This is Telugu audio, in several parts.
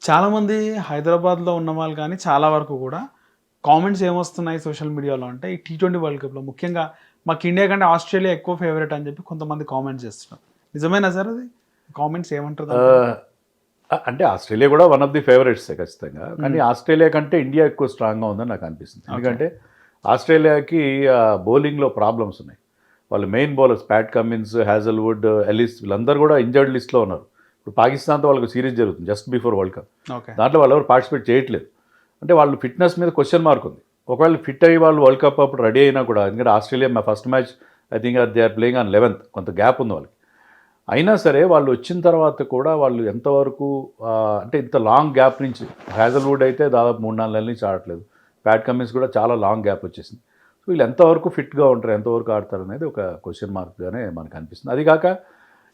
చాలామంది హైదరాబాద్‌లో ఉన్న వాళ్ళు కానీ చాలా వరకు కూడా కామెంట్స్ ఏమొస్తున్నాయి సోషల్ మీడియాలో అంటే ఈ టీ20 వరల్డ్ కప్‌లో ముఖ్యంగా మాకు ఇండియా కంటే ఆస్ట్రేలియా ఎక్కువ ఫేవరెట్ అని చెప్పి కొంతమంది కామెంట్స్ చేస్తున్నారు. నిజమేనా సార్ అది? కామెంట్స్ ఏమంటారు దానిపైన? ఆహ్, అంటే ఆస్ట్రేలియా కూడా వన్ ఆఫ్ ది ఫేవరెట్సే ఖచ్చితంగా. కానీ ఆస్ట్రేలియా కంటే ఇండియా ఎక్కువ స్ట్రాంగ్‌గా ఉందని నాకు అనిపిస్తుంది. ఎందుకంటే ఆస్ట్రేలియాకి బౌలింగ్‌లో ప్రాబ్లమ్స్ ఉన్నాయి. వాళ్ళ main bowlers Pat Cummins, Hazlewood, Ellis వీళ్ళందరూ కూడా ఇంజర్డ్ లిస్ట్‌లో ఉన్నారు. ఇప్పుడు పాకిస్తాన్‌తో వాళ్ళకి సిరీస్ జరుగుతుంది just before world cup. Okay. దాంట్లో వాళ్ళెవరు పార్టిసిపేట్ చేయట్లేదు. అంటే వాళ్ళు ఫిట్‌నెస్ మీద క్వెషన్ మార్క్ ఉంది. ఒకవేళ ఫిట్ అయ్యి వాళ్ళు వరల్డ్ కప్ అప్పుడు రెడీ అయినా కూడా, ఎందుకంటే Australia first match I think they are playing on 11th, కొంత గ్యాప్ ఉంది వాళ్ళకి. అయినా సరే వాళ్ళు వచ్చిన తర్వాత కూడా వాళ్ళు ఎంతవరకు అంటే ఇంత లాంగ్ గ్యాప్ నుంచి హ్యాజల్‌వుడ్ అయితే దాదాపు 3, 4 నెలల నుంచి ఆడట్లేదు. ప్యాట్ కమిన్స్ కూడా చాలా లాంగ్ గ్యాప్ వచ్చేసింది. సో వీళ్ళు ఎంతవరకు ఫిట్‌గా ఉంటారు, ఎంతవరకు ఆడతారు అనేది ఒక క్వెషన్ మార్క్‌గానే మనకు అనిపిస్తుంది. అది కాక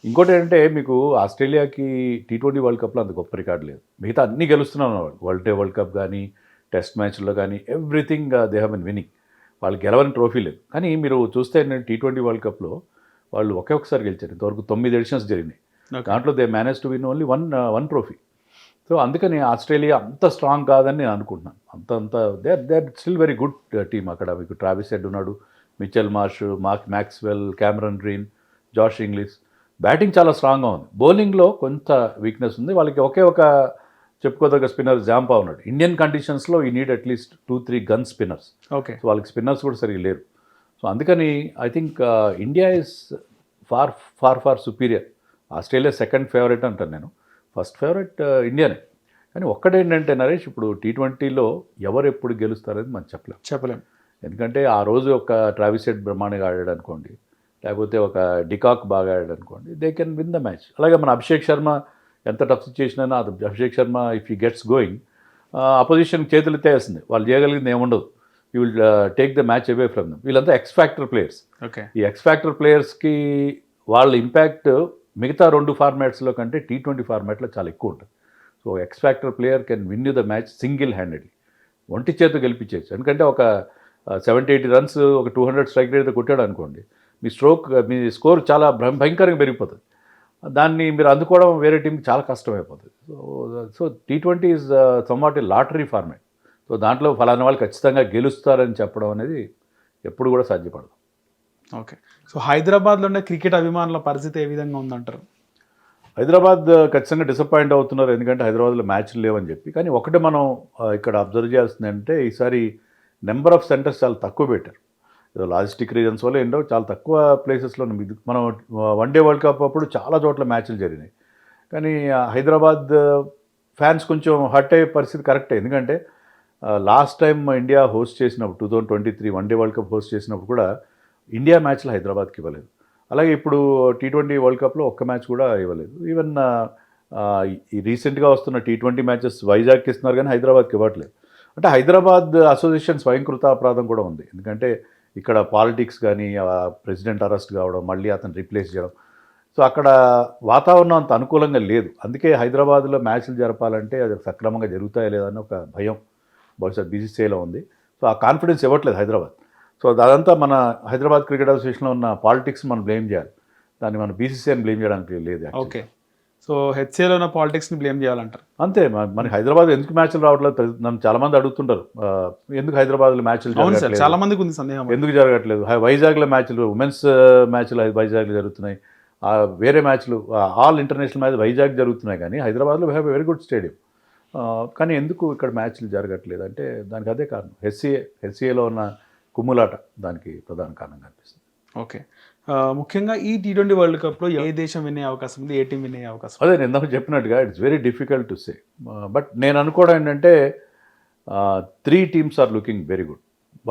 ఇంకోటి ఏంటంటే మీకు ఆస్ట్రేలియాకి టీ20 వరల్డ్ కప్‌లో అంత గొప్ప రికార్డు లేదు. మిగతా అన్నీ గెలుస్తున్నారు వాళ్ళు. వరల్డ్ కప్ కానీ, టెస్ట్ మ్యాచ్‌లో కానీ everything they have been winning. వాళ్ళు గెలవని ట్రోఫీ లేదు. కానీ మీరు చూస్తే ఏంటంటే టీ20 వరల్డ్ కప్‌లో వాళ్ళు ఒకే ఒకసారి గెలిచారు. ఇంతవరకు 9 ఎడిషన్స్ జరిగినాయి. దాంట్లో they manage to win only one trophy. So అందుకని ఆస్ట్రేలియా అంత స్ట్రాంగ్ కాదని నేను అనుకుంటున్నాను. They are still very good team. అక్కడ మీకు ట్రావిస్ హెడ్ ఉన్నాడు, Mitchell Marsh, Maxwell, Cameron Green, Josh Inglis. Batting చాలా స్ట్రాంగ్గా ఉంది. బౌలింగ్లో కొంత వీక్నెస్ ఉంది. వాళ్ళకి ఒకే ఒక చెప్పుకోదగ్గ స్పిన్నర్ జాంపా ఉన్నాడు. ఇండియన్ కండిషన్స్లో we need at least 2-3 gun spinners. Okay. So వాళ్ళకి స్పిన్నర్స్ కూడా సరిగ్గా లేరు. సో అందుకని I think India is far superior. Australia second favourite అంటాను నేను. ఫస్ట్ ఫేవరెట్ ఇండియానే. కానీ ఒక్కటేంటంటే నరేష్, ఇప్పుడు టీ20లో ఎవరు ఎప్పుడు గెలుస్తారని మనం చెప్పలేం. ఎందుకంటే ఆ రోజు ఒక ట్రావిస్ హెడ్ బ్రహ్మాండంగా ఆడాడు అనుకోండి, లేకపోతే ఒక డికాక్ బాగా ఆడాడు అనుకోండి, they can win the match. అలాగే మన అభిషేక్ శర్మ ఎంత టఫ్ సిచ్యుయేషన్ అయినా Abhishek Sharma if he gets going opposition చేతులు ఎత్తేస్తుంది. వాళ్ళు చేయగలిగింది ఏముండదు. You will take the match away from them. వీళ్ళంతా ఎక్స్ ఫ్యాక్టర్ ప్లేయర్స్. ఓకే. ఈ ఎక్స్ ఫ్యాక్టర్ ప్లేయర్స్కి వాళ్ళ ఇంపాక్ట్ మిగతా 2 ఫార్మాట్స్లో కంటే టీ20 ఫార్మాట్లో చాలా ఎక్కువ ఉంటుంది. So X factor player can win you the match single handedly. ఒంటి చేత గెలిపించవచ్చు. ఎందుకంటే ఒక 70-80 రన్స్, ఒక 200 స్ట్రైక్ రేట్ కొట్టాడు అనుకోండి, మీ స్కోర్ చాలా భయంకరంగా పెరిగిపోతుంది. దాన్ని మీరు అందుకోవడం వేరే టీంకి చాలా కష్టమైపోతుంది. So T20 is somewhat A lottery format. So దాంట్లో ఫలానా వాళ్ళు ఖచ్చితంగా గెలుస్తారని చెప్పడం అనేది ఎప్పుడు కూడా సాధ్యపడదు. ఓకే. సో హైదరాబాద్‌లో ఉండే క్రికెట్ అభిమానుల పరిస్థితి ఏ విధంగా ఉందంటారు? హైదరాబాద్ ఖచ్చితంగా డిసప్పాయింట్ అవుతున్నారు. ఎందుకంటే హైదరాబాద్లో మ్యాచ్లు లేవని చెప్పి. కానీ ఒకటి మనం ఇక్కడ అబ్జర్వ్ చేయాల్సింది అంటే ఈసారి నెంబర్ ఆఫ్ సెంటర్స్ చాలా తక్కువ పెట్టారు. ఏదో లాజిస్టిక్ రీజన్స్ వల్ల ఏంటో చాలా తక్కువ ప్లేసెస్లో మనం వన్ డే వరల్డ్ కప్ అప్పుడు చాలా చోట్ల మ్యాచ్లు జరిగినాయి. కానీ హైదరాబాద్ ఫ్యాన్స్ కొంచెం హర్ట్ అయ్యే పరిస్థితి కరెక్టే. ఎందుకంటే లాస్ట్ టైం ఇండియా హోస్ట్ చేసినప్పుడు 2023 one day world cup host చేసినప్పుడు కూడా ఇండియా మ్యాచ్లు హైదరాబాద్కి ఇవ్వలేదు. అలాగే ఇప్పుడు టీ20 వరల్డ్ కప్లో ఒక్క మ్యాచ్ కూడా ఇవ్వలేదు. ఈవెన్ ఈ రీసెంట్గా వస్తున్న టీ20 మ్యాచెస్ వైజాగ్కి ఇస్తున్నారు కానీ హైదరాబాద్కి ఇవ్వట్లేదు. అంటే హైదరాబాద్ అసోసియేషన్ స్వయంకృత అపరాధం కూడా ఉంది. ఎందుకంటే ఇక్కడ పాలిటిక్స్ కానీ, ప్రెసిడెంట్ అరెస్ట్ కావడం, మళ్ళీ అతను రీప్లేస్ చేయడం. సో అక్కడ వాతావరణం అంత అనుకూలంగా లేదు. అందుకే హైదరాబాద్లో మ్యాచ్లు జరపాలంటే అది సక్రమంగా జరుగుతాయా లేదా అని ఒక భయం బహుశా బీసీసీఐలో ఉంది. సో ఆ కాన్ఫిడెన్స్ ఇవ్వట్లేదు హైదరాబాద్. సో అదంతా మన హైదరాబాద్ క్రికెట్ అసోసియేషన్లో ఉన్న పాలిటిక్స్ మనం బ్లేమ్ చేయాలి. దాన్ని మనం బీసీసీఐని బ్లేమ్ చేయడానికి లేదు. ఓకే. సో హెచ్ఏలో ఉన్న పాలిటిక్స్ని బ్లేమ్ చేయాలంటారు. అంతే. మనకి హైదరాబాద్ ఎందుకు మ్యాచ్లు రావట్లేదు నన్ను చాలామంది అడుగుతుంటారు. ఎందుకు హైదరాబాద్లో మ్యాచ్లు జరగట్లేదు, చాలా మందికి ఉంది సందేహం. ఎందుకు జరగట్లేదు? వైజాగ్లో మ్యాచ్లు, ఉమెన్స్ మ్యాచ్లు వైజాగ్లో జరుగుతున్నాయి. వేరే మ్యాచ్లు ఆల్ ఇంటర్నేషనల్ మ్యాచ్ వైజాగ్ జరుగుతున్నాయి. కానీ హైదరాబాద్లో we have a very good stadium. కానీ ఎందుకు ఇక్కడ మ్యాచ్లు జరగట్లేదు అంటే దానికి అదే కారణం. హెచ్సిఏలో ఉన్న కుమ్ములాట దానికి ప్రధాన కారణంగా అనిపిస్తుంది. ఓకే. ముఖ్యంగా ఈ టీ20 వరల్డ్ కప్లో ఏ దేశం వినే అవకాశం ఉంది, ఏ టీం వినే అవకాశం? అదే నేను ఇందాక చెప్పినట్టుగా it's very difficult to say. But నేను అనుకోవడం ఏంటంటే 3 teams are looking very good.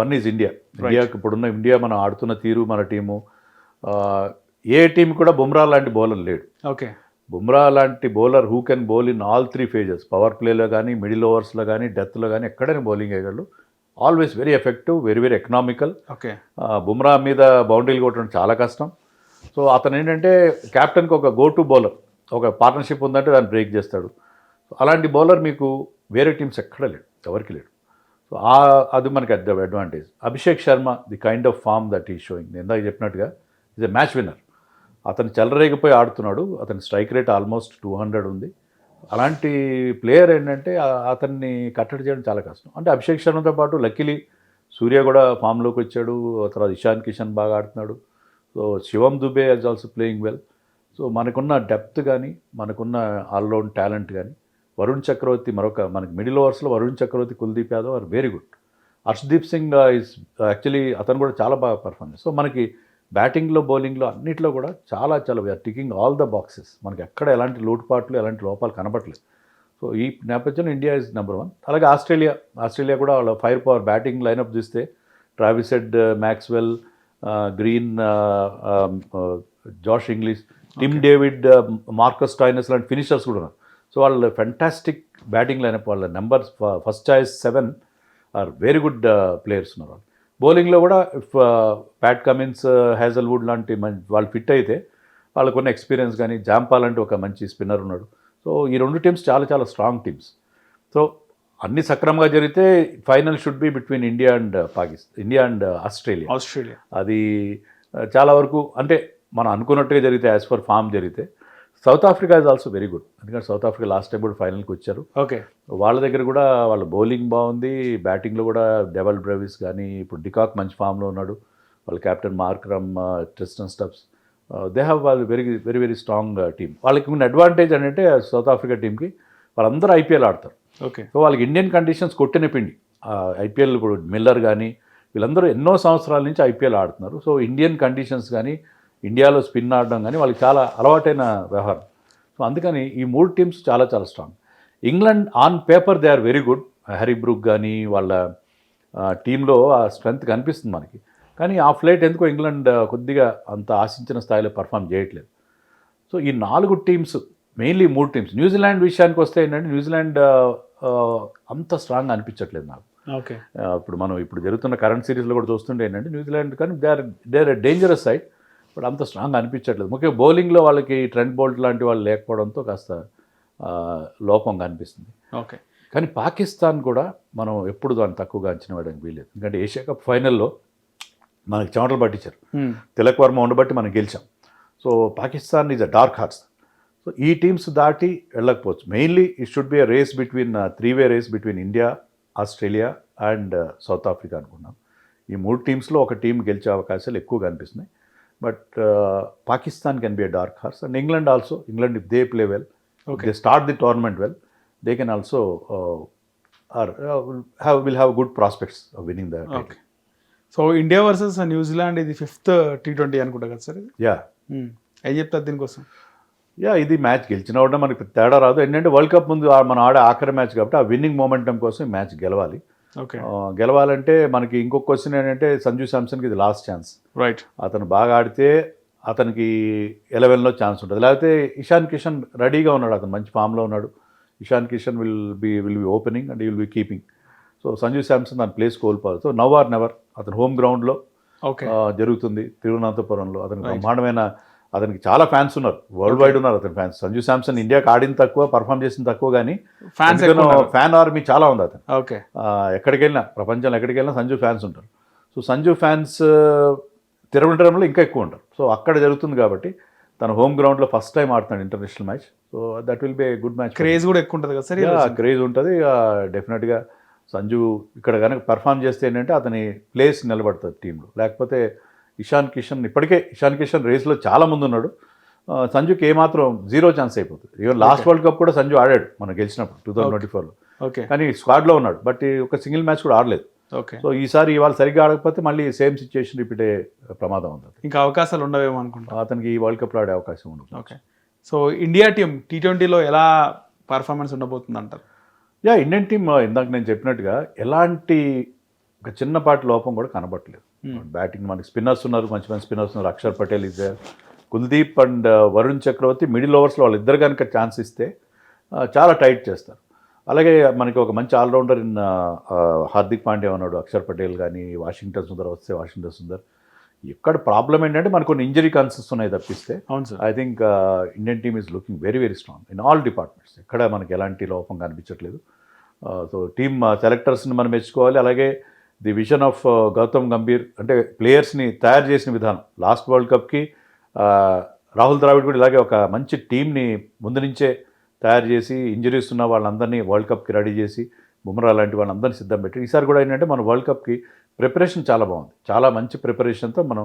One is India. ఇండియాకి ఇప్పుడున్న ఇండియా మనం ఆడుతున్న తీరు, మన టీము, ఏ టీం కూడా బుమ్రా లాంటి బౌలర్ లేడు. ఓకే. బుమ్రా లాంటి bowler who can bowl in all 3 phases, power ప్లేలో కానీ, మిడిల్ ఓవర్స్లో కానీ, డెత్లో కానీ ఎక్కడైనా బౌలింగ్ వేయగలడు. Always very effective, very economical. Okay. Bumrah మీద బౌండరీలు కొట్టడం చాలా కష్టం. సో అతను ఏంటంటే క్యాప్టెన్కి ఒక గో టు బౌలర్, ఒక పార్ట్నర్షిప్ ఉందంటే దాన్ని బ్రేక్ చేస్తాడు. అలాంటి బౌలర్ మీకు వేరే టీమ్స్ ఎక్కడ లేడు, ఎవరికి లేడు. సో అది మనకి advantage. Abhishek Sharma the kind of form that he showing, నేను ఇందాక చెప్పినట్టుగా ఈజ్ ఎ మ్యాచ్ విన్నర్. అతను చెలరేగిపోయి ఆడుతున్నాడు. అతని స్ట్రైక్ రేట్ ఆల్మోస్ట్ 200 ఉంది. అలాంటి ప్లేయర్ ఏంటంటే అతన్ని కట్టడి చేయడం చాలా కష్టం. అంటే అభిషేక్ శర్మతో పాటు లక్కీలీ సూర్య కూడా ఫామ్లోకి వచ్చాడు. తర్వాత ఇషాన్ కిషన్ బాగా ఆడుతున్నాడు. So Shivam Dube is also playing well. So మనకున్న డెప్త్ కానీ, మనకున్న ఆల్రౌండ్ టాలెంట్ కానీ, వరుణ్ చక్రవర్తి మనకి మిడిల్ ఓవర్స్లో Varun Chakravarthy, Kuldeep Yadav are very good. Harshdeep Singh is actually అతను కూడా చాలా బాగా పర్ఫార్మ్ చేస్తారు. సో మనకి బ్యాటింగ్లో, బౌలింగ్లో అన్నిట్లో కూడా చాలా we're ticking all the boxes. మనకి ఎక్కడ ఎలాంటి లోటుపాట్లు, ఎలాంటి లోపాలు కనబడలేదు. సో ఈ నేపథ్యంలో ఇండియా ఇస్ నెంబర్ 1. అలాగే ఆస్ట్రేలియా కూడా వాళ్ళ ఫైర్ పవర్ బ్యాటింగ్ లైనప్ చూస్తే Travis Head, Maxwell, Green, Josh Inglis, Tim David, Marcus Stoinis లాంటి ఫినిషర్స్ కూడా ఉన్నారు. సో వాళ్ళ ఫెంటాస్టిక్ బ్యాటింగ్ లైనప్. వాళ్ళ numbers first choice 7 are very good players ఉన్నారు. వాళ్ళు బౌలింగ్లో కూడా ఇఫ్ ప్యాట్ కమిన్స్, హ్యాజల్వుడ్ లాంటి వాళ్ళు ఫిట్ అయితే వాళ్ళకున్న ఎక్స్పీరియన్స్ కానీ, జాంపాల్ అంటే ఒక మంచి స్పిన్నర్ ఉన్నాడు. సో ఈ 2 టీమ్స్ చాలా స్ట్రాంగ్ టీమ్స్. సో అన్ని సక్రమంగా జరిగితే final should be between India and Australia. అది చాలా వరకు అంటే మనం అనుకున్నట్టుగా జరిగితే, యాజ్ పర్ ఫామ్ జరిగితే. South Africa is also very good. ఎందుకంటే సౌత్ ఆఫ్రికా లాస్ట్ టైం కూడా ఫైనల్కి వచ్చారు. ఓకే, వాళ్ళ దగ్గర కూడా వాళ్ళ బౌలింగ్ బాగుంది, బ్యాటింగ్లో కూడా డెవల్ బ్రెవిస్ కానీ, ఇప్పుడు డికాక్ మంచి ఫామ్లో ఉన్నాడు. వాళ్ళ captain Markram, Tristan Stubbs, they have వాళ్ళు వెరీ స్ట్రాంగ్ టీమ్. వాళ్ళకి ఉన్న అడ్వాంటేజ్ ఏంటంటే సౌత్ ఆఫ్రికా టీంకి వాళ్ళందరూ ఐపీఎల్ ఆడతారు. ఓకే, సో వాళ్ళకి ఇండియన్ కండిషన్స్ కొట్టిన పిండి. ఐపీఎల్ ఇప్పుడు మిల్లర్ కానీ వీళ్ళందరూ ఎన్నో సంవత్సరాల నుంచి ఐపీఎల్ ఆడుతున్నారు. సో ఇండియన్ కండిషన్స్ కానీ, ఇండియాలో స్పిన్ ఆడడం కానీ వాళ్ళకి చాలా అలవాటైన వ్యవహారం. సో అందుకని ఈ 3 టీమ్స్ చాలా strong. England on paper they are very good. Harry Brook కానీ వాళ్ళ టీంలో ఆ స్ట్రెంగ్త్ కనిపిస్తుంది మనకి. కానీ ఆఫ్ లైట్ ఎందుకో ఇంగ్లాండ్ కొద్దిగా అంత ఆశించిన స్థాయిలో పర్ఫామ్ చేయట్లేదు. సో ఈ 4 టీమ్స్, మెయిన్లీ 3 టీమ్స్. న్యూజిలాండ్ విషయానికి వస్తే ఏంటంటే న్యూజిలాండ్ అంత స్ట్రాంగ్ అనిపించట్లేదు నాకు. ఓకే, ఇప్పుడు జరుగుతున్న కరెంట్ సిరీస్లో కూడా చూస్తుంటే ఏంటంటే న్యూజిలాండ్ కానీ they are dangerous side, but అంత స్ట్రాంగ్ అనిపించట్లేదు. ముఖ్యంగా బౌలింగ్లో వాళ్ళకి ట్రెంట్ బోల్ట్ లాంటి వాళ్ళు లేకపోవడంతో కాస్త లోపం కనిపిస్తుంది. ఓకే, కానీ పాకిస్తాన్ కూడా మనం ఎప్పుడు దాన్ని తక్కువగా అంచనా వేయడానికి వీలేదు. ఎందుకంటే ఏషియా కప్ ఫైనల్లో మనకి చెమటలు పట్టించారు. తిలక్ వర్మ ఉండబట్టి మనం గెలిచాం. So Pakistan is a dark horse. So ఈ టీమ్స్ దాటి వెళ్ళకపోవచ్చు. Mainly it should be a race between 3-way race between India, Australia and South Africa అనుకున్నాం. ఈ 3 టీమ్స్లో ఒక టీం గెలిచే అవకాశాలు ఎక్కువగా కనిపిస్తున్నాయి. But Pakistan can be a dark horse. And England if they play well, they start the tournament well, they can also will have good prospects of winning the title. So India versus New Zealand ఇది 5th T20 అనుకుంటా కదా సార్ ఇది? ఏం చెప్తారు దీనికోసం? ఇది మ్యాచ్ గెలిచిన కూడా మనకి తేడా రాదు. ఏంటంటే వరల్డ్ కప్ ముందు మనం ఆడే ఆఖరి మ్యాచ్ కాబట్టి ఆ విన్నింగ్ మొమెంటం కోసం ఈ మ్యాచ్ గెలవాలి. ఓకే, గెలవాలంటే మనకి ఇంకొక క్వశ్చన్ ఏంటంటే సంజు శాంసన్కి ఇది లాస్ట్ ఛాన్స్. రైట్, అతను బాగా ఆడితే అతనికి 11లో ఛాన్స్ ఉంటుంది. లేకపోతే ఇషాన్ కిషన్ రెడీగా ఉన్నాడు, అతను మంచి ఫామ్లో ఉన్నాడు. Ishan Kishan will be opening and will be keeping. So Sanju Samson దాని ప్లేస్ కోల్పోవాలి. So now or never. అతను హోమ్ గ్రౌండ్లో జరుగుతుంది, తిరువనంతపురంలో. అతనికి బ్రహ్మాండమైన, అతనికి చాలా ఫ్యాన్స్ ఉన్నారు, వరల్డ్ వైడ్ ఉన్నారు అతని ఫ్యాన్స్. సంజు శాంసన్ ఇండియాకి ఆడిన తక్కువ, పర్ఫామ్ చేసిన తక్కువ, కానీ ఫ్యాన్ ఆర్మీ చాలా ఉంది అతను. ఓకే, ఎక్కడికి వెళ్ళినా, ప్రపంచంలో ఎక్కడికి వెళ్ళినా సంజు ఫ్యాన్స్ ఉంటారు. సో సంజు ఫ్యాన్స్ తిరువనంతపురంలో ఇంకా ఎక్కువ ఉంటారు. సో అక్కడ జరుగుతుంది కాబట్టి తన హోమ్ గ్రౌండ్లో ఫస్ట్ టైం ఆడుతున్నాడు international match. So that will be a good match. Craze కూడా ఎక్కువ ఉంటుంది కదా సార్? క్రేజ్ ఉంటుంది డెఫినెట్గా. సంజు ఇక్కడ కనుక పర్ఫామ్ చేస్తే ఏంటంటే అతని ప్లేస్ నిలబడుతుంది టీంలో. లేకపోతే ఇషాన్ కిషన్ రేస్లో చాలా ముందు ఉన్నాడు. సంజుకి ఏమాత్రం 0 ఛాన్స్ అయిపోతుంది. ఈవెన్ లాస్ట్ వరల్డ్ కప్ కూడా సంజు ఆడాడు మనం గెలిచినప్పుడు 2024లో. ఓకే, కానీ స్క్వాడ్లో ఉన్నాడు, బట్ ఒక సింగిల్ మ్యాచ్ కూడా ఆడలేదు. ఓకే, సో ఇవాళ సరిగ్గా ఆడకపోతే మళ్ళీ సేమ్ సిచ్యుయేషన్ రిపీట్ అయ్యే ప్రమాదం ఉంది. ఇంకా అవకాశాలు ఉండవేమో అనుకుంటా అతనికి ఈ వరల్డ్ కప్లో ఆడే అవకాశం ఉండదు. ఓకే, సో ఇండియా టీం T20లో ఎలా పర్ఫార్మెన్స్ ఉండబోతుంది అంటారు? ఇండియన్ టీమ్ ఇందాక నేను చెప్పినట్టుగా ఎలాంటి ఒక చిన్నపాటి లోపం కూడా కనబట్టలేదు. బ్యాటింగ్ మనకి స్పిన్నర్స్ ఉన్నారు, మంచి స్పిన్నర్స్ ఉన్నారు. Axar Patel is there, Kuldeep and Varun Chakravarthy middle ఓవర్స్లో వాళ్ళిద్దరు కనుక ఛాన్స్ ఇస్తే చాలా టైట్ చేస్తారు. అలాగే మనకి ఒక మంచి ఆల్రౌండర్ ఇన్ హార్దిక్ పాండ్యా ఉన్నాడు. అక్షర్ పటేల్ కానీ, వాషింగ్టన్ సుందర్. ఇక్కడ ప్రాబ్లం ఏంటంటే మనకు కొన్ని ఇంజరీ కన్సర్న్స్ ఉన్నాయి తప్పిస్తే. అవును sir, I think Indian team is looking very strong in all departments. ఎక్కడ మనకి ఎలాంటి లోపం కనిపించట్లేదు. సో టీమ్ సెలెక్టర్స్ని మనం మెచ్చుకోవాలి. అలాగే the vision of Gautam Gambhir, అంటే ప్లేయర్స్ని తయారు చేసిన విధానం. లాస్ట్ వరల్డ్ కప్కి రాహుల్ ద్రావిడ్ కూడా ఇలాగే ఒక మంచి టీంని ముందు నుంచే తయారు చేసి ఇంజరీస్ ఉన్న వాళ్ళందరినీ వరల్డ్ కప్కి రెడీ చేసి బుమ్రా లాంటి వాళ్ళందరినీ సిద్ధం పెట్టి ఈసారి కూడా ఏంటంటే మన వరల్డ్ కప్కి ప్రిపరేషన్ చాలా బాగుంది. చాలా మంచి ప్రిపరేషన్తో మనం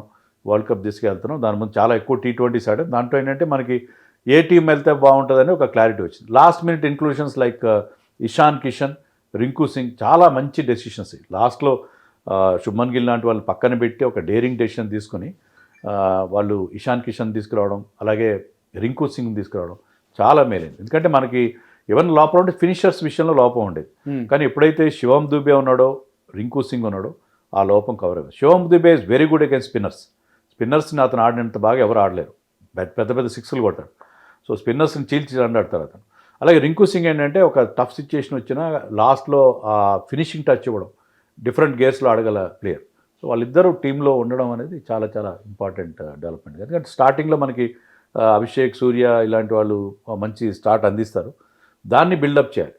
వరల్డ్ కప్ తీసుకెళ్తున్నాం. దాని ముందు చాలా ఎక్కువ T20s ఆడాం. దాంట్లో ఏంటంటే మనకి ఏ టీం వెళ్తే బాగుంటుందని ఒక క్లారిటీ వచ్చింది. Last minute inclusions like Ishan Kishan, Rinku Singh చాలా మంచి డెసిషన్స్. లాస్ట్లో శుభ్మన్ గిల్ లాంటి వాళ్ళు పక్కన పెట్టి ఒక డేరింగ్ డెసిషన్ తీసుకుని వాళ్ళు ఇషాన్ కిషన్ తీసుకురావడం, అలాగే రింకు సింగ్ తీసుకురావడం చాలా మేలైంది. ఎందుకంటే మనకి ఈవెన్ లోపల ఉంటే ఫినిషర్స్ విషయంలో లోపం ఉండేది. కానీ ఎప్పుడైతే శివం దుబే ఉన్నాడో, రింకు సింగ్ ఉన్నాడో ఆ లోపం కవర్ అయ్యింది. Shivam Dube is very good against స్పిన్నర్స్ని అతను ఆడినంత బాగా ఎవరు ఆడలేరు. పెద్ద పెద్ద సిక్స్లు కొడతాడు. సో స్పిన్నర్స్ని చీల్చి ఆడతారు అతను. అలాగే రింకు సింగ్ ఏంటంటే ఒక టఫ్ సిచ్యుయేషన్ వచ్చినా లాస్ట్లో ఆ ఫినిషింగ్ టచ్ ఇవ్వడం, డిఫరెంట్ గేర్స్లో ఆడగల ప్లేయర్. సో వాళ్ళిద్దరూ టీంలో ఉండడం అనేది చాలా చాలా ఇంపార్టెంట్ డెవలప్మెంట్. ఎందుకంటే స్టార్టింగ్లో మనకి అభిషేక్, సూర్య ఇలాంటి వాళ్ళు మంచి స్టార్ట్ అందిస్తారు. దాన్ని బిల్డప్ చేయాలి.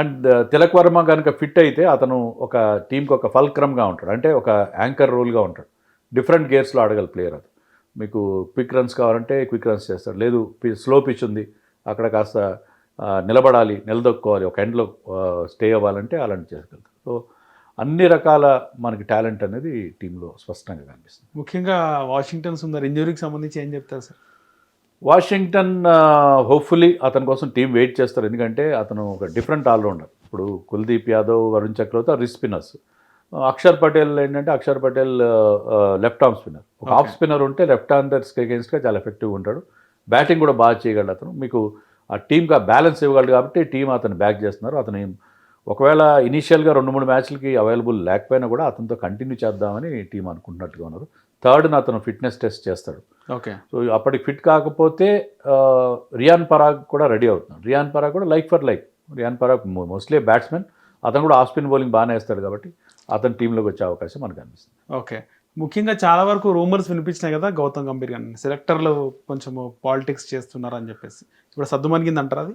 అండ్ తిలక్ వర్మ కనుక ఫిట్ అయితే అతను ఒక టీంకి ఒక ఫల్క్రమ్గా ఉంటాడు. అంటే ఒక యాంకర్ రోల్గా ఉంటాడు. డిఫరెంట్ గేర్స్లో ఆడగల ప్లేయర్ అది. మీకు క్విక్ రన్స్ కావాలంటే క్విక్ రన్స్ చేస్తాడు. లేదు స్లో పిచ్ ఉంది, అక్కడ కాస్త నిలబడాలి, నిలదొక్కోవాలి, ఒక ఎండ్లో స్టే అవ్వాలంటే అలాంటి చేయగలుగుతారు. సో అన్ని రకాల మనకి టాలెంట్ అనేది టీంలో స్పష్టంగా కనిపిస్తుంది. ముఖ్యంగా వాషింగ్టన్ సుందర్ ఇంజురీకి సంబంధించి ఏం చెప్తారు సార్? వాషింగ్టన్ హోప్ఫుల్లీ అతని కోసం టీం వెయిట్ చేస్తారు. ఎందుకంటే అతను ఒక డిఫరెంట్ ఆల్రౌండర్. ఇప్పుడు కుల్దీప్ యాదవ్, వరుణ్ చక్రవర్తి రిస్ట్ స్పిన్నర్స్. అక్షర్ పటేల్ ఏంటంటే Axar Patel left arm spinner. ఒక ఆఫ్ స్పిన్నర్ ఉంటే లెఫ్ట్ హ్యాండర్స్కి అగేన్స్ట్గా చాలా ఎఫెక్టివ్గా ఉంటాడు. బ్యాటింగ్ కూడా బాగా చేయగలడు అతను. మీకు ఆ టీంకి ఆ బ్యాలెన్స్ ఇవ్వగలడు కాబట్టి టీం అతను బ్యాక్ చేస్తున్నారు. అతను ఒకవేళ ఇనీషియల్గా 2-3 మ్యాచ్లకి అవైలబుల్ లేకపోయినా కూడా అతనితో కంటిన్యూ చేద్దామని టీం అనుకుంటున్నట్టుగా ఉన్నారు. థర్డ్న అతను ఫిట్నెస్ టెస్ట్ చేస్తాడు. ఓకే. సో అప్పటికి ఫిట్ కాకపోతే రియాన్ పరాగ్ కూడా రెడీ అవుతున్నాడు. రియాన్ పరాగ్ కూడా like for like. Riyan Parag mostly batsmen, అతను కూడా ఆఫ్ స్పిన్ బౌలింగ్ బాగానే వేస్తాడు కాబట్టి అతను టీంలోకి వచ్చే అవకాశం మనకు అనిపిస్తుంది. ఓకే. ముఖ్యంగా చాలా వరకు రూమర్స్ వినిపించినాయి కదా గౌతమ్ గంభీర్ గారిని సెలెక్టర్లు కొంచెం పాలిటిక్స్ చేస్తున్నారని చెప్పేసి. ఇప్పుడు సద్దుమణిగింది అంటారా అది?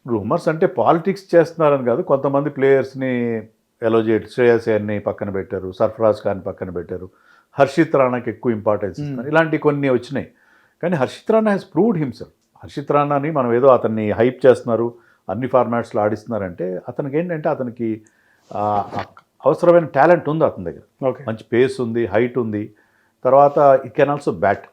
రూమర్స్ అంటే పాలిటిక్స్ చేస్తున్నారని కాదు, కొంతమంది ప్లేయర్స్ని ఎలో చేయడం. శ్రేయస్ అయ్యర్ని పక్కన పెట్టారు, సర్ఫరాజ్ ఖాన్ పక్కన పెట్టారు, హర్షిత్ రాణాకి ఎక్కువ ఇంపార్టెన్స్ ఇస్తున్నారు. ఇలాంటి కొన్ని వచ్చినాయి. కానీ Harshit Rana has proved himself. హర్షిత్ రాణాని మనం ఏదో అతన్ని హైప్ చేస్తున్నారు, అన్ని ఫార్మాట్స్లో ఆడిస్తున్నారంటే అతనికి ఏంటంటే అతనికి అవసరమైన టాలెంట్ ఉంది అతని దగ్గర. మంచి పేస్ ఉంది, హైట్ ఉంది, తర్వాత ఇట్ కెన్ ఆల్సో బ్యాట్.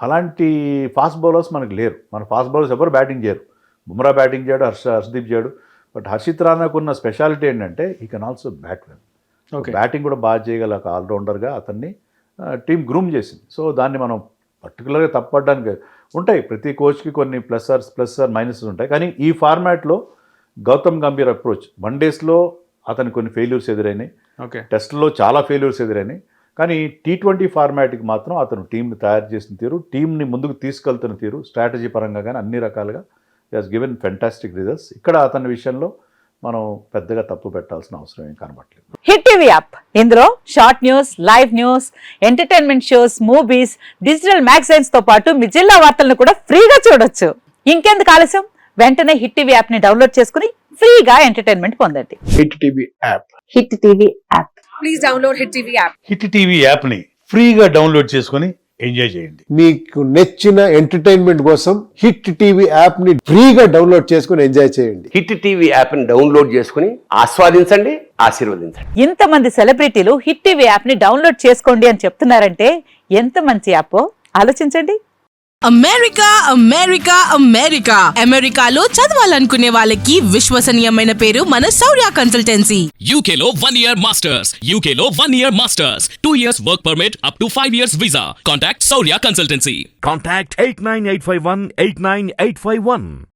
అలాంటి ఫాస్ట్ బౌలర్స్ మనకు లేరు. మన ఫాస్ట్ బౌలర్స్ ఎవరు బ్యాటింగ్ చేయరు. బుమ్రా బ్యాటింగ్ చేయడు, హర్షదీప్ చేయడు. బట్ హర్షిత్ రాణాకు ఉన్న స్పెషాలిటీ ఏంటంటే ఈ can also bat well. Batting కూడా బాగా చేయగల ఒక ఆల్రౌండర్గా అతన్ని టీం గ్రూమ్ చేసింది. సో దాన్ని మనం పర్టికులర్గా తప్పడానికి ఉంటాయి. ప్రతి కోచ్కి కొన్ని ప్లస్ ఆర్ మైనసెస్ ఉంటాయి. కానీ ఈ ఫార్మాట్లో గౌతమ్ గంభీర్ అప్రోచ్, 1 డేస్లో అతనికి కొన్ని ఫెయిల్యూర్స్ ఎదురైనాయి, టెస్ట్లో చాలా ఫెయిల్యూర్స్ ఎదురైనాయి. కానీ T20 ఫార్మాట్కి మాత్రం అతను టీంని తయారు చేసిన తీరు, టీంని ముందుకు తీసుకెళ్తున్న తీరు, స్ట్రాటజీ పరంగా కానీ అన్ని రకాలుగా హస్ గివెన్ ఫెంటాస్టిక్ రిజల్ట్స్. ఇక్కడ అతని విషయంలో మనం పెద్దగా తప్పు పెట్టాల్సిన అవసరం ఏం కనబడలేదు. హిట్ టీవీ యాప్, ఇందులో short news, live news, entertainment shows, movies, digital magazines తో పాటు మీ జిల్లా వార్తలను కూడా ఫ్రీగా చూడొచ్చు. ఇంకెందుకు ఆలస్యం, వెంటనే హిట్ టీవీ యాప్ ని డౌన్లోడ్ చేసుకుని ఫ్రీగా ఎంటర్టైన్మెంట్ పొందండి. Hit TV app. Hit TV app. Please download hit TV app. Hit TV యాప్ని ఫ్రీగా డౌన్లోడ్ చేసుకొని ఎంజాయ్ చేయండి. మీకు నచ్చిన ఎంటర్టైన్మెంట్ కోసం హిట్ టీవీ యాప్ ని ఫ్రీగా డౌన్లోడ్ చేసుకుని ఎంజాయ్ చేయండి. హిట్ టీవీ యాప్ ని డౌన్లోడ్ చేసుకుని ఆస్వాదించండి, ఆశీర్వదించండి. ఇంతమంది సెలబ్రిటీలు హిట్ టీవీ యాప్ ని డౌన్లోడ్ చేసుకోండి అని చెప్తున్నారంటే ఎంత మంచి యాప్ ఆలోచించండి. అమెరికా అమెరికా అమెరికా అమెరికాలో చదవాలనుకునే వాళ్ళకి విశ్వసనీయమైన పేరు మన శౌర్య కన్సల్టెన్సీ. UK లో 1 year masters. UK లో 1 year masters. 2 years work permit up to 5 years visa. Contact Saurya Consultancy. Contact 89851 89851.